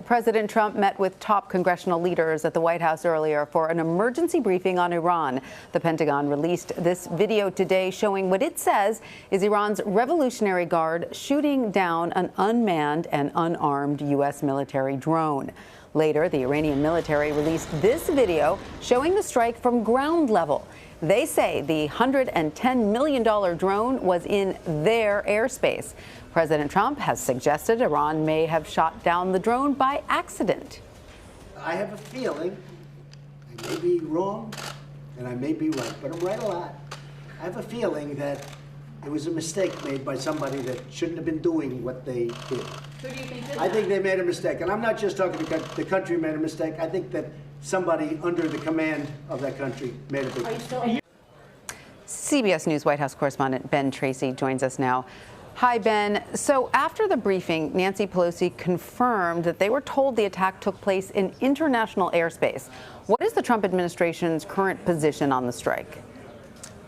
President Trump met with top congressional leaders at the White House earlier for an emergency briefing on Iran. The Pentagon released this video today showing what it says is Iran's Revolutionary Guard shooting down an unmanned and unarmed U.S. military drone. Later, the Iranian military released this video showing the strike from ground level. They say the $110 million drone was in their airspace. President Trump has suggested Iran may have shot down the drone by accident. I have a feeling, I may be wrong and I may be right, but I'm right a lot. I have a feeling that it was a mistake made by somebody that shouldn't have been doing what they did. Who do you think did I that? think they made a mistake. And I'm not just talking the country made a mistake. I think that somebody under the command of that country made a big mistake. CBS News White House correspondent Ben Tracy joins us now. Hi, Ben. So after the briefing, Nancy Pelosi confirmed that they were told the attack took place in international airspace. What is the Trump administration's current position on the strike?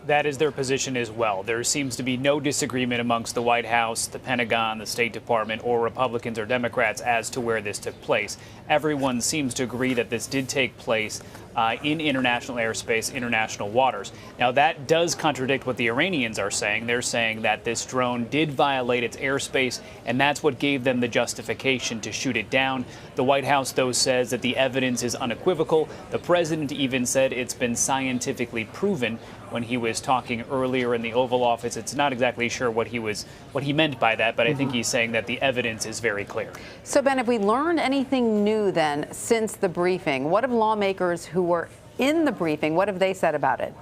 That is their position as well. There seems to be no disagreement amongst the White House, the Pentagon, the State Department, or Republicans or Democrats as to where this took place. Everyone seems to agree that this did take place in international airspace, international waters. Now, that does contradict what the Iranians are saying. They're saying that this drone did violate its airspace, and that's what gave them the justification to shoot it down. The White House, though, says that the evidence is unequivocal. The president even said it's been scientifically proven when he was talking earlier in the Oval Office. It's not exactly sure what he meant by that, but I think he's saying that the evidence is very clear. So, Ben, have we learned anything new then since the briefing? What have lawmakers who were in the briefing, what have they said about it?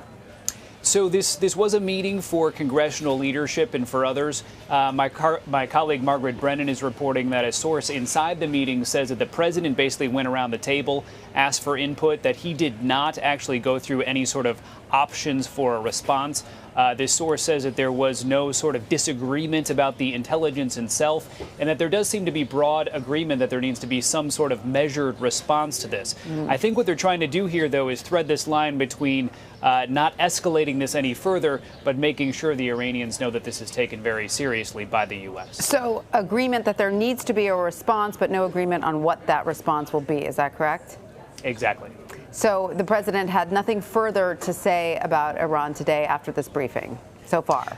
So this was a meeting for congressional leadership and for others. My colleague Margaret Brennan is reporting that a source inside the meeting says that the president basically went around the table, asked for input, that he did not actually go through any sort of options for a response. This source says that there was no sort of disagreement about the intelligence itself, and that there does seem to be broad agreement that there needs to be some sort of measured response to this. I think what they're trying to do here, though, is thread this line between not escalating this any further, but making sure the Iranians know that this is taken very seriously by the U.S. So agreement that there needs to be a response, but no agreement on what that response will be. Is that correct? Exactly. So the president had nothing further to say about Iran today after this briefing so far.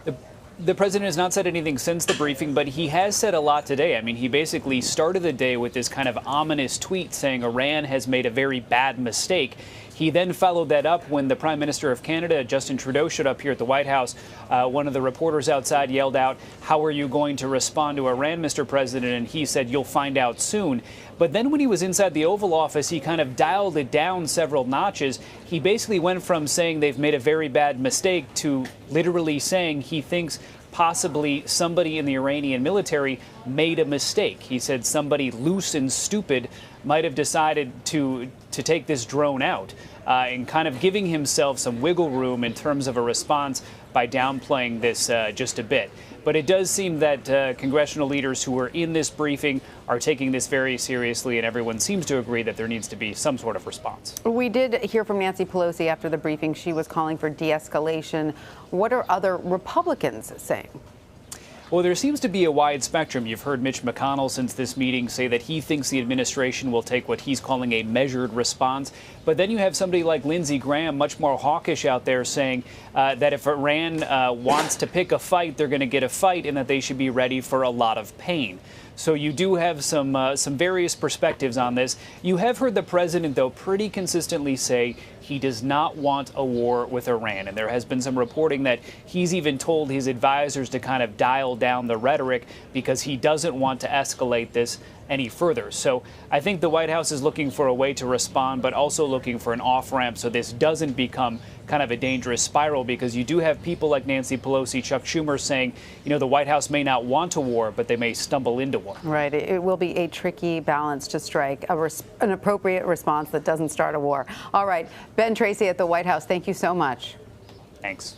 The president has not said anything since the briefing, but he has said a lot today. I mean, he basically started the day with this kind of ominous tweet saying Iran has made a very bad mistake. He then followed that up when the Prime Minister of Canada, Justin Trudeau, showed up here at the White House. One of the reporters outside yelled out, "How are you going to respond to Iran, Mr. President?" And he said, "You'll find out soon." But then when he was inside the Oval Office, he kind of dialed it down several notches. He basically went from saying they've made a very bad mistake to literally saying he thinks possibly somebody in the Iranian military made a mistake. He said somebody loose and stupid might have decided to take this drone out, and kind of giving himself some wiggle room in terms of a response by downplaying this just a bit. But it does seem that congressional leaders who were in this briefing are taking this very seriously, and everyone seems to agree that there needs to be some sort of response. We did hear from Nancy Pelosi after the briefing. She was calling for de-escalation. What are other Republicans saying? Well, there seems to be a wide spectrum. You've heard Mitch McConnell since this meeting say that he thinks the administration will take what he's calling a measured response. But then you have somebody like Lindsey Graham, much more hawkish out there, saying that if Iran wants to pick a fight, they're going to get a fight, and that they should be ready for a lot of pain. So you do have some various perspectives on this. You have heard the president, though, pretty consistently say he does not want a war with Iran. And there has been some reporting that he's even told his advisors to kind of dial down the rhetoric because he doesn't want to escalate this any further. So I think the White House is looking for a way to respond, but also looking for an off-ramp so this doesn't become kind of a dangerous spiral, because you do have people like Nancy Pelosi, Chuck Schumer saying, you know, the White House may not want a war, but they may stumble into one. Right. It will be a tricky balance to strike an appropriate response that doesn't start a war. All right. Ben Tracy at the White House, thank you so much. Thanks.